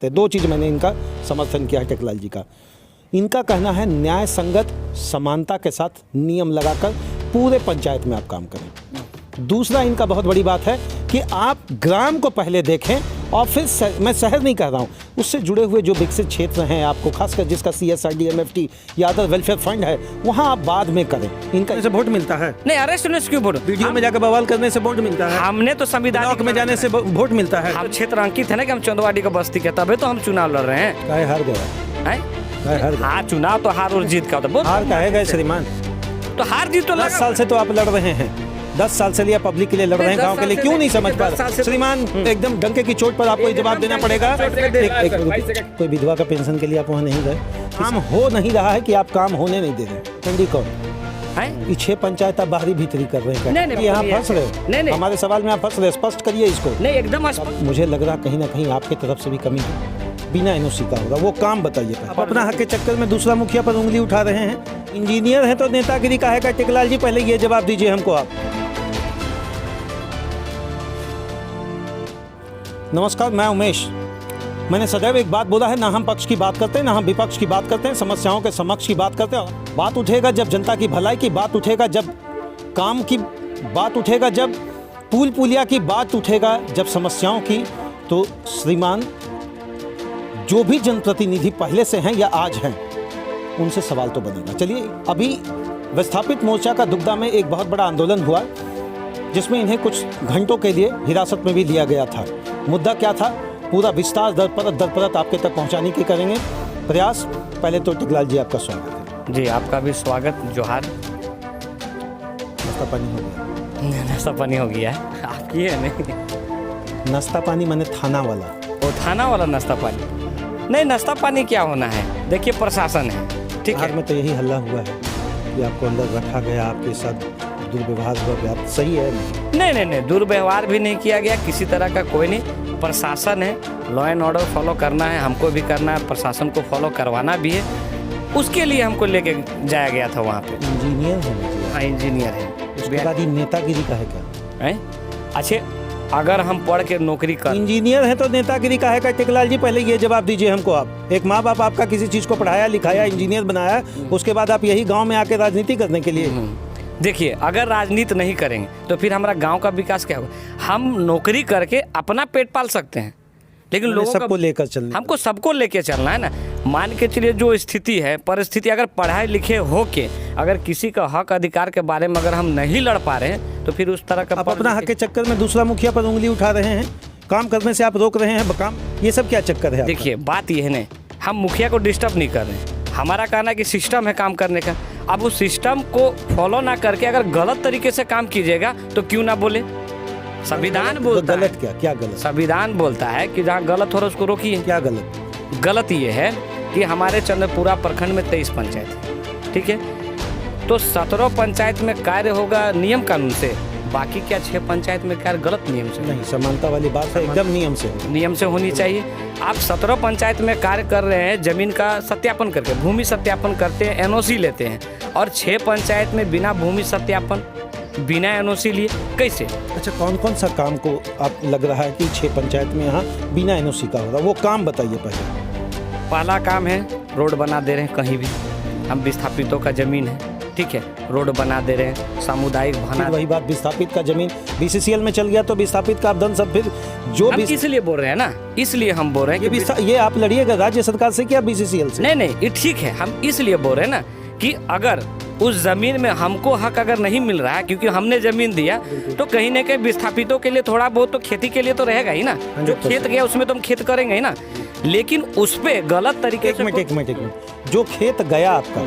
सकते। दो चीज़ मैंने इनका समर्थन किया है टेकलाल जी का। इनका कहना है न्याय संगत समानता के साथ नियम लगाकर पूरे पंचायत में आप काम करें। दूसरा इनका बहुत बड़ी बात है कि आप ग्राम को पहले देखें और फिर मैं शहर नहीं कह रहा हूँ, उससे जुड़े हुए जो विकसित क्षेत्र हैं आपको, खासकर जिसका CSRD MFT या अदर वेलफेयर फंड है, वहाँ आप बाद में करें। इनका ऐसे वोट मिलता है नहीं, अरेस्ट होने से क्यों वोट? वीडियो में जाकर बवाल करने से वोट मिलता है। हमने तो संविधान ब्लॉक में जाने से वोट मिलता है। हम क्षेत्र अंकित है ना कि हम चंदवाड़ी का बस्ती के, तभी तो हम चुनाव लड़ रहे हैं। काहे हार गया? हाँ, चुनाव तो हार और जीत का होता है। हार काहे गए श्रीमान? तो हार जीत तो 10 साल से तो आप लड़ रहे हैं, 10 साल से लिए पब्लिक के लिए लड़ रहे हैं, गांव के लिए क्यों नहीं समझ पा रहे श्रीमान? एकदम डंके की चोट पर आपको जवाब देना पड़ेगा। कोई विधवा का पेंशन के लिए आप वहाँ नहीं गए? काम हो नहीं रहा है कि आप काम होने नहीं दे रहे? चंडी कौन ये 6 पंचायत आप बाहरी भीतरी कर रहे हैं, यहाँ फंस रहे हो। हमारे सवाल में आप फंस रहे, स्पष्ट करिए इसको। नहीं, एकदम मुझे लग रहा कहीं ना कहीं आपके तरफ से भी कमी है, बिना NOC का होगा वो काम बताइए। आप अपना हक के चक्कर में दूसरा मुखिया पर उंगली उठा रहे हैं। इंजीनियर है तो नेतागिरी काहे का? टेकलाल जी पहले ये जवाब दीजिए हमको आप। नमस्कार, मैं उमेश। मैंने सदैव एक बात बोला है, ना हम पक्ष की बात करते हैं ना हम विपक्ष की बात करते हैं, समस्याओं के समक्ष की बात करते हैं। बात उठेगा जब जनता की भलाई की बात उठेगा, जब काम की बात उठेगा, जब पुल पुलिया की बात उठेगा, जब समस्याओं की, तो श्रीमान जो भी जनप्रतिनिधि पहले से हैं या आज हैं उनसे सवाल तो बनेगा। चलिए, अभी विस्थापित मोर्चा का दुग्धा में एक बहुत बड़ा आंदोलन हुआ जिसमें इन्हें कुछ घंटों के लिए हिरासत में भी लिया गया था। मुद्दा क्या था, पूरा विस्तार दर परत आपके तक पहुंचाने की करेंगे प्रयास। पहले तो टेकलाल जी आपका स्वागत है। जी, आपका भी स्वागत, जोहार। नाश्ता पानी हो गया? नाश्ता पानी हो गया है, आपकी है नहीं? नाश्ता पानी मैंने थाना वाला, वो थाना वाला नाश्ता पानी नहीं। नाश्ता पानी क्या होना है, देखिए प्रशासन है, ठीक है। में तो यही हल्ला हुआ है कि आपको अंदर रखा गया, आपके साथ दुर्व्यवहार हुआ, सही है? नहीं, दुर्व्यवहार भी नहीं किया गया, किसी तरह का कोई नहीं। प्रशासन है, लॉ एंड ऑर्डर फॉलो करना है, हमको भी करना है, प्रशासन को फॉलो करवाना भी है, उसके लिए हमको लेके जाया गया था वहाँ पे। इंजीनियर है? हाँ, इंजीनियर है। उसके बाद नेतागिरी का है क्या है? अच्छे, अगर हम पढ़ के नौकरी कर, इंजीनियर है तो नेतागिरी का है क्या? टेकलाल जी पहले ये जवाब दीजिए हमको आप। एक माँ बाप आपका किसी चीज़ को पढ़ाया लिखाया, इंजीनियर बनाया, उसके बाद आप यही गाँव में आके राजनीति करने के लिए। देखिए, अगर राजनीति नहीं करेंगे तो फिर हमारा गांव का विकास क्या होगा? हम नौकरी करके अपना पेट पाल सकते हैं, लेकिन लोगों सबको लेकर चलना, हमको सबको लेके चलना है ना। मान के चलिए जो स्थिति है, परिस्थिति, अगर पढ़ाई लिखे हो के अगर किसी का हक अधिकार के बारे में अगर हम नहीं लड़ पा रहे हैं तो फिर उस तरह का आप अपना हक के चक्कर में दूसरा मुखिया पर उंगली उठा रहे हैं, काम करने से आप रोक रहे हैं काम, ये सब क्या चक्कर है? देखिए, बात ये है ना, हम मुखिया को डिस्टर्ब नहीं कर रहे हैं। हमारा कहना है कि सिस्टम है काम करने का। अब उस सिस्टम को फॉलो ना करके अगर गलत तरीके से काम कीजिएगा तो क्यों ना बोले? संविधान बोलता है। गलत क्या गलत? संविधान बोलता है कि जहाँ गलत हो रहा है उसको रोकिए। क्या गलत? गलत ये है कि हमारे चंद्रपुरा प्रखंड में 23 पंचायत है, ठीक है, तो 17 पंचायत में कार्य होगा नियम कानून से, बाकी क्या 6 पंचायत में कार्य गलत नियम से? नहीं, समानता वाली बात है, एकदम नियम से होनी चाहिए। आप 17 पंचायत में कार्य कर रहे हैं, जमीन का सत्यापन करके, भूमि सत्यापन करते हैं, NOC लेते हैं, और 6 पंचायत में बिना भूमि सत्यापन, बिना NOC लिए कैसे? अच्छा, कौन कौन सा काम को आप लग रहा है कि 6 पंचायत में यहाँ बिना NOC का होगा, वो काम बताइए पहले। पहला काम है रोड बना दे रहे हैं, कहीं भी हम विस्थापितों का जमीन है, ठीक है, रोड बना दे रहे हैं, सामुदायिक भवन। वही बात, विस्थापित का जमीन BCCL में चल गया तो विस्थापित का धन सब फिर जो हम इसलिए बोल रहे हैं ना, इसलिए हम बोल रहे हैं कि ये आप लड़िएगा राज्य सरकार से क्या BCCL से? नहीं, ये ठीक है, हम इसलिए बोल रहे हैं ना कि अगर उस जमीन में हमको हक अगर नहीं मिल रहा है, क्योंकि हमने जमीन दिया, तो कहीं ना कहीं विस्थापितों के लिए थोड़ा बहुत तो खेती के लिए तो रहेगा ही ना। जो खेत गया उसमें तो हम खेत करेंगे ही ना, लेकिन उस पे गलत तरीके से। एक मिनट, जो खेत गया आपका,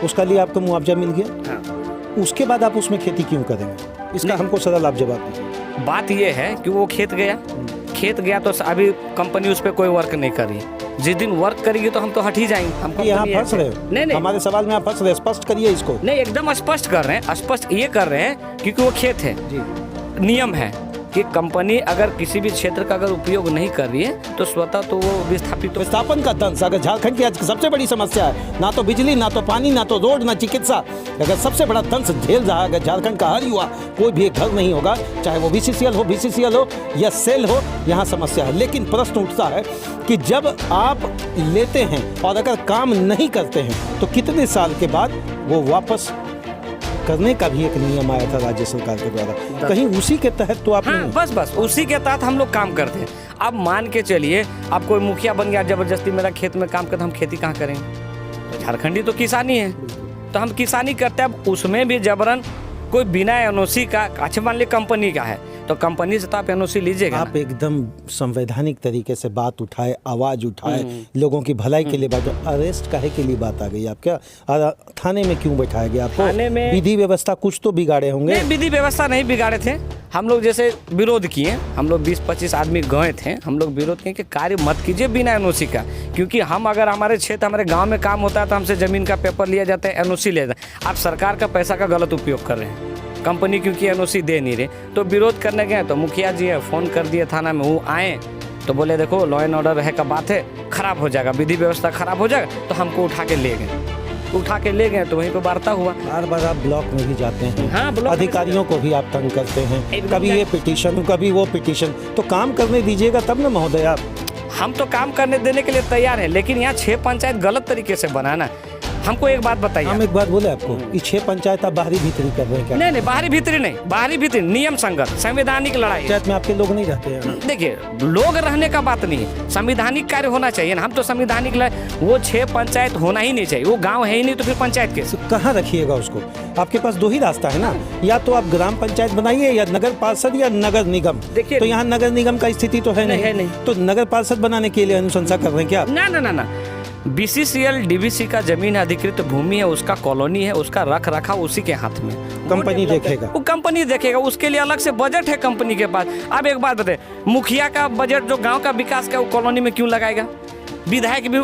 उसका लिए आपको मुआवजा मिल गया, उसके बाद आप उसमें खेती क्यों करेंगे? इसका हमको सरल आप जवाब दीजिए। बात ये है कि वो खेत गया तो अभी कंपनी उस पर कोई वर्क नहीं कर रही। जिस दिन वर्क करेगी तो हम तो हट ही जाएंगे। हम यहाँ फंस रहे हो? नहीं, हमारे सवाल में आप फंस रहे, स्पष्ट करिए इसको। नहीं, एकदम स्पष्ट कर रहे हैं, स्पष्ट ये कर रहे हैं क्योंकि वो खेत है, नियम है कि कंपनी अगर किसी भी क्षेत्र का अगर उपयोग नहीं कर रही है तो स्वतः तो वो विस्थापित विस्थापन का दंश अगर झारखंड की आज सबसे बड़ी समस्या है, ना तो बिजली, ना तो पानी, ना तो रोड, ना चिकित्सा, अगर सबसे बड़ा दंश झेल रहा है अगर झारखंड का हर युवा, कोई भी एक घर नहीं होगा, चाहे वो BCCL हो या सेल हो, यहाँ समस्या है। लेकिन प्रश्न उठता है कि जब आप लेते हैं और अगर काम नहीं करते हैं तो कितने साल के बाद वो वापस करने का भी एक नियम आया था राज्य सरकार के द्वारा, कहीं उसी के तहत तो आप हाँ, बस उसी के तहत हम लोग काम करते हैं। अब मान के चलिए अब कोई मुखिया बन गया जबरदस्ती मेरा खेत में काम करता, हम खेती कहाँ करेंगे? तो झारखंडी तो किसानी है, तो हम किसानी करते हैं। अब उसमें भी जबरन कोई बिना NOC का, अच्छा मान लीजिए कंपनी का है तो कंपनी से तो आप NOC लीजिएगा। आप एकदम संवैधानिक तरीके से बात उठाए, आवाज उठाए, लोगों की भलाई के लिए बात। अरेस्ट काहे के लिए बात आ गई आप? क्या थाने में क्यों बैठाया गया आपको? थाने में विधि व्यवस्था कुछ तो बिगाड़े होंगे। नहीं, विधि व्यवस्था नहीं बिगाड़े थे। हम लोग जैसे विरोध किए, हम लोग 20-25 आदमी गए थे, हम लोग विरोध किए कि कार्य मत कीजिए बिना NOC का, क्योंकि हम अगर हमारे क्षेत्र हमारे गांव में काम होता है तो हमसे ज़मीन का पेपर लिया जाता है, NOC लिया जाता है। आप सरकार का पैसा का गलत उपयोग कर रहे हैं, कंपनी क्योंकि NOC दे नहीं रहे, तो विरोध करने गए तो मुखिया जी है फ़ोन कर दिए थाना में, वो आए तो बोले देखो लॉ एंड ऑर्डर है का बात है, खराब हो जाएगा, विधि व्यवस्था खराब हो जाएगा, तो हमको उठा के ले गए तो वहीं पे वार्ता हुआ। बार बार आप ब्लॉक में भी जाते हैं, हाँ, ब्लॉक अधिकारियों को भी आप तंग करते हैं, कभी ये पिटीशन कभी वो पिटीशन, तो काम करने दीजिएगा तब ना महोदय। आप हम तो काम करने देने के लिए तैयार हैं, लेकिन यहाँ 6 पंचायत गलत तरीके से बनाना। हमको एक बात बताइए, हम एक बात बोले आपको, ये 6 पंचायत आप बाहरी भीतरी कर रहे हैं क्या? नहीं बाहरी भीतरी नहीं, बाहरी भीतरी नियम संगत संवैधानिक लड़ाई। पंचायत में आपके लोग नहीं रहते हैं? देखिए लोग रहने का बात नहीं है, संवैधानिक कार्य होना चाहिए ना। हम तो संवैधानिक वो 6 पंचायत होना ही नहीं चाहिए, वो गांव है ही नहीं तो फिर पंचायत कैसे? कहाँ रखिएगा उसको? आपके पास 2 ही रास्ता है ना, या तो आप ग्राम पंचायत बनाइए या नगर पार्षद या नगर निगम। देखिए तो यहाँ नगर निगम का स्थिति तो है नहीं, तो नगर पार्षद बनाने के लिए अनुशंसा कर रहे हैं क्या? ना BCCL DVC का जमीन अधिकृत भूमि है, उसका कॉलोनी है, उसका रख रखाव उसी के हाथ में, कंपनी देखेगा, वो कंपनी देखेगा, उसके लिए अलग से बजट है कंपनी के पास। अब एक बात बताए, मुखिया का बजट जो गांव का विकास का वो कॉलोनी में क्यों लगाएगा? विधायक भी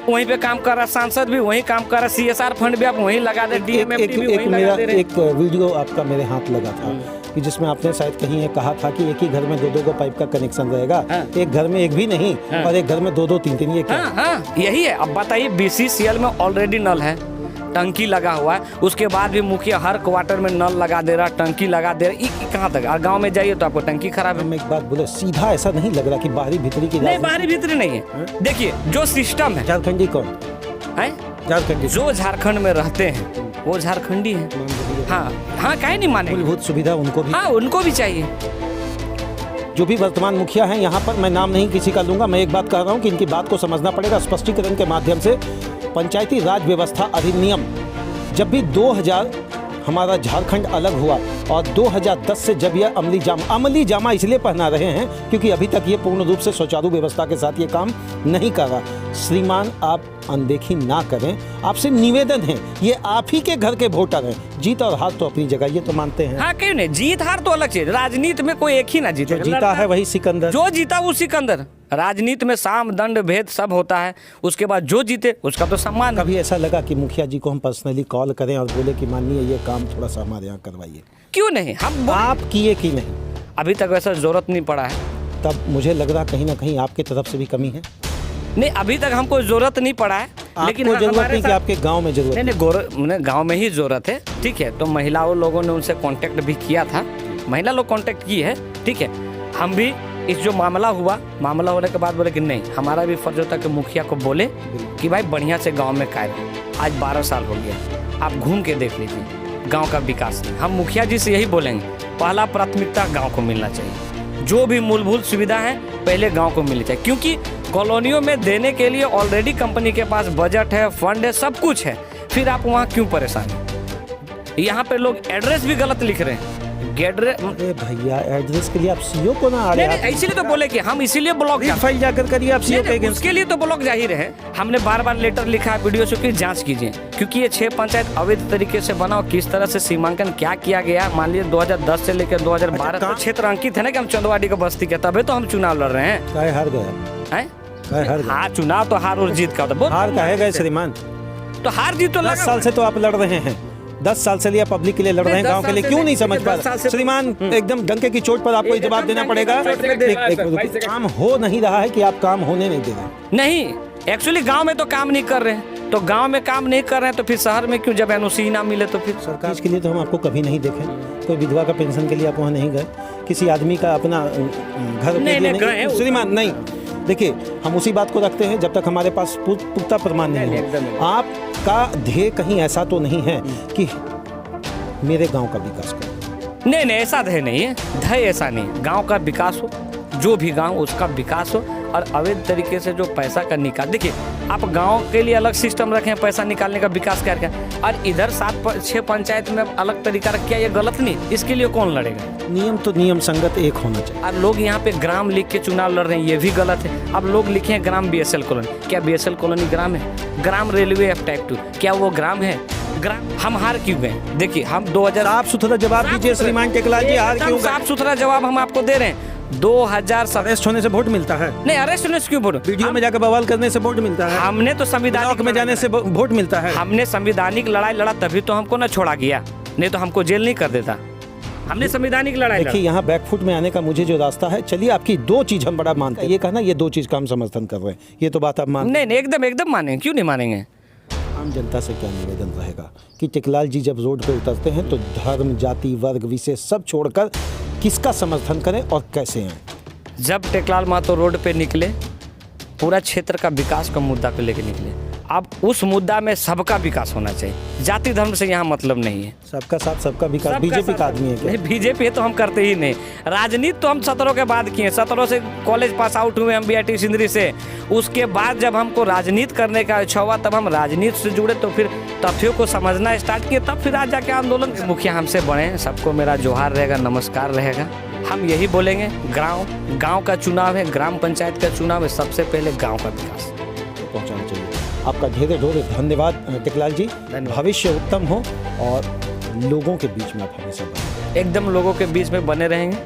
वहीं पे काम कर रहा, सांसद भी वहीं काम कर रहा, CSR फंड भी आप वहीं लगा दे, DMFT भी वहीं लगा दे रहे। एक वीडियो आपका मेरे हाथ लगा था कि जिसमें आपने शायद कहीं ये कहा था कि एक ही घर में 2-2 को पाइप का कनेक्शन रहेगा। एक घर में एक भी नहीं, और एक घर में 2-2 3-3, ये क्या? हाँ, यही है। अब बताइए BCCL में ऑलरेडी नल है, टंकी लगा हुआ है, उसके बाद भी मुखिया हर क्वार्टर में नल लगा दे रहा, टंकी लगा दे रहा, कहाँ तक? और गाँव में जाइए तो आपको टंकी खराब है। मैं एक बात बोले, सीधा ऐसा नहीं लग रहा कि बाहरी भीतरी की? नहीं, बाहरी भीतरी नहीं है। देखिए जो सिस्टम है, झारखंडी कौन है? झारखंडी जो झारखंड में रहते हैं वो झारखंडी है। हाँ, काहे नहीं मानेंगे? मूलभूत सुविधा उनको भी, हाँ, उनको भी चाहिए। जो भी वर्तमान मुखिया हैं यहाँ पर, मैं नाम नहीं किसी का लूंगा, मैं एक बात कह रहा हूँ कि इनकी बात को समझना पड़ेगा स्पष्टीकरण के माध्यम से। पंचायती राज व्यवस्था अधिनियम जब भी 2000 हमारा झारखंड अलग हुआ और 2010 से जब यह अमली जामा इसलिए पहना रहे हैं क्योंकि अभी तक ये पूर्ण रूप से सुचारू व्यवस्था के साथ ये काम नहीं कर रहा। श्रीमान, आप अनदेखी ना करें, आपसे निवेदन है, ये आप ही के घर के वोटर हैं, जीत और हार तो अपनी जगह, ये तो मानते हैं। हाँ, क्यों नहीं, जीत हार तो अलग चीज, राजनीति में कोई एक ही ना जीते, जीता है वही सिकंदर, जो जीता वो सिकंदर। राजनीति में साम दंड भेद सब होता है, उसके बाद जो जीते उसका तो सम्मान। कभी ऐसा लगा कि मुखिया जी को हम पर्सनली कॉल करें और बोले कि माननीय ये काम थोड़ा सा हमारे यहाँ करवाइए? क्यों नहीं, हम आप किए कि नहीं? अभी तक वैसा जरूरत नहीं पड़ा है। तब मुझे लग रहा कहीं ना कहीं आपकी तरफ से भी कमी है। नहीं, अभी तक हमको जरूरत नहीं पड़ा है, लेकिन जरूरत नहीं कि आपके गांव में जरूरत नहीं, गांव में ही जरूरत है। ठीक है, तो महिलाओं लोगों ने उनसे कांटेक्ट भी किया था, महिला लोग कांटेक्ट की है। ठीक है, हम भी इस जो मामला होने के बाद बोले कि नहीं, हमारा भी फर्ज होता है कि मुखिया को बोले कि भाई बढ़िया से गांव में कार्य। आज 12 साल हो गया, आप घूम के देख लीजिए गांव का विकास। हम मुखिया जी से यही बोलेंगे, पहला प्राथमिकता गांव को मिलना चाहिए, जो भी मूलभूत सुविधा है पहले गांव को मिलनी चाहिए, क्योंकि कॉलोनियों में देने के लिए ऑलरेडी कंपनी के पास बजट है, फंड है, सब कुछ है, फिर आप वहाँ क्यों परेशान हैं? यहाँ पे लोग एड्रेस भी गलत लिख रहे हैं। अरे भैया, एड्रेस के लिए आप सीओ को ना आ रहे हैं? इसीलिए तो बोले कि हम इसीलिए ब्लॉक फाइल जाकर करिए आप सीओ के, उसके लिए तो ब्लॉक जाहिर है। हमने बार लेटर लिखा है वीडियो से कि जांच कीजिए, क्योंकि ये 6 पंचायत अवैध तरीके से बना और किस तरह से सीमांकन क्या किया गया। मान लीजिए 2010 से लेकर 2012 तक क्षेत्र अंकित है ना कि हम चंदवाड़ी का बस्ती के, तबे तो हम चुनाव लड़ रहे हैं। हार गया, हाँ, चुनाव तो हार और जीत का होता है। हार कहे गए श्रीमान, तो हार जीत तो 10 साल से तो आप लड़ रहे हैं, 10 साल से लिए पब्लिक के लिए लड़ रहे हैं, गांव के लिए, क्यों नहीं समझ पा रहे श्रीमान? एकदम डंके की चोट पर आपको जवाब देना पड़ेगा। काम हो नहीं रहा है कि आप काम होने नहीं दे रहे? नहीं, एक्चुअली गांव में तो काम नहीं कर रहे हैं, तो गांव में काम नहीं कर रहे हैं तो फिर शहर में क्यों? जब एनओसी ना मिले तो फिर सरकार के लिए तो हम आपको कभी नहीं देखे। कोई विधवा का पेंशन के लिए आप वहाँ नहीं गए, किसी आदमी का अपना घर नहीं, श्रीमान नहीं। देखिए, हम उसी बात को रखते हैं जब तक हमारे पास पुख्ता प्रमाण नहीं है। आपका ध्येय कहीं ऐसा तो नहीं है कि मेरे गांव का विकास करो? नहीं, ऐसा ध्येय नहीं है, ध्येय ऐसा नहीं। गांव का विकास हो, जो भी गांव उसका विकास हो, और अवैध तरीके से जो पैसा का निकाल, देखिए आप गांव के लिए अलग सिस्टम रखें पैसा निकालने का, विकास क्या क्या, और इधर 7-6 पंचायत में अलग तरीका रखा, ये गलत नहीं? इसके लिए कौन लड़ेगा? नियम तो नियम संगत एक होना चाहिए। और लोग यहाँ पे ग्राम लिख के चुनाव लड़ रहे हैं, ये भी गलत है। अब लोग लिखे हैं ग्राम बीएसएल कॉलोनी, क्या बीएसएल कॉलोनी ग्राम है? ग्राम रेलवे एफ टाइप 2, क्या वो ग्राम है? ग्राम हम हार क्यों गए? देखिए हम 2000 साफ सुथरा जवाब दीजिए श्रीमान टेकलाल जी, हार क्यों गए? साफ सुथरा जवाब हम आपको दे रहे हैं। 2000 अरेस्ट होने से वोट मिलता है? नहीं, अरेस्ट होने से क्यों वोट? वीडियो में जाकर बवाल करने से वोट मिलता है? हमने तो संविधानिक में जाने से वोट मिलता है? हमने संविधानिक लड़ाई लड़ा तभी तो हमको ना छोड़ा गया, नहीं तो हमको जेल नहीं कर देता। हमने संविधानिक लड़ाई देखिए, यहाँ बैकफुट में आने का मुझे जो रास्ता है, चलिए आपकी 2 चीज हम बड़ा मानते हैं। ये कहना ये 2 चीज का हम समर्थन कर रहे हैं, ये तो बात आप मान नहीं, एकदम मानेंगे, क्यों नहीं मानेंगे? आम जनता से क्या निवेदन रहेगा कि टेकलाल जी जब रोड पे उतरते हैं तो धर्म, जाति, वर्ग, विशेष सब छोड़कर किसका समर्थन करें और कैसे आए? जब टेकलाल महतो रोड पे निकले, पूरा क्षेत्र का विकास का मुद्दा पे लेके निकले। अब उस मुद्दा में सबका विकास होना चाहिए, जाति धर्म से यहाँ मतलब नहीं है। सबका साथ सबका विकास। बीजेपी का आदमी है क्या? नहीं, बीजेपी तो हम करते ही नहीं। राजनीति तो हम 17 के बाद किए, 17 से कॉलेज पास आउट हुए हम बीआईटी सिंदरी से। उसके बाद जब हमको राजनीति करने का इच्छा हुआ तब हम राजनीति से जुड़े, तो फिर तथ्यों को समझना स्टार्ट किए, तब फिर आज जाके आंदोलन। मुखिया हमसे बड़े, सबको मेरा जोहार रहेगा, नमस्कार रहेगा। हम यही बोलेंगे, गांव का चुनाव है, ग्राम पंचायत का चुनाव है, सबसे पहले गांव का विकास पहुंचाना चाहिए। आपका ढेरे ढेरे धन्यवाद टेकलाल जी। भविष्य उत्तम हो और लोगों के बीच में आप हमेशा बने। एकदम लोगों के बीच में बने रहेंगे।